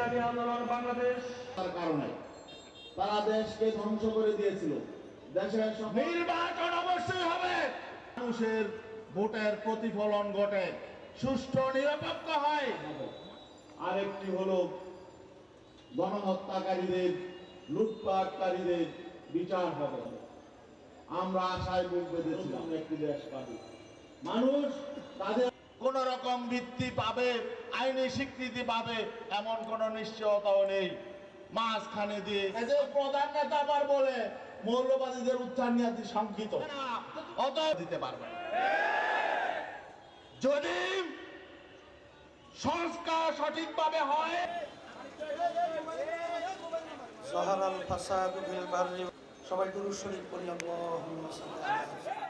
ইসলামী আন্দোলন বাংলাদেশ তার কারণে তারা দেশকে ধ্বংস করে দিয়েছিল। দেশের নির্বাচন অবশ্যই হবে, মানুষের ভোটের প্রতিফলন ঘটে, সুষ্ঠু নিরপেক্ষ হয়। আরেকটি হলো গণহত্যাকারীদের, লুটপাটকারীদের বিচার হবে। আমরা আশায় বুক বেঁধেছিলাম একটি দেশ পাবে, মানুষ তাদের কোন রকম ভিত্তি পাবে, আইনি স্বীকৃতি পাবে এমন কোন নিশ্চয়তাও নেই। মাঝখানে দিয়ে এদের প্রধান নেতা আবার বলে মৌলবাদীদের উচ্চারণ সংকিত অত দিতে পারবে না। যদি সংস্কার সঠিকভাবে হয়, ظهر الفساد في البر সবাই দুরূদ শরীফ পড়ি আল্লাহুম্মা সাল্লি আলা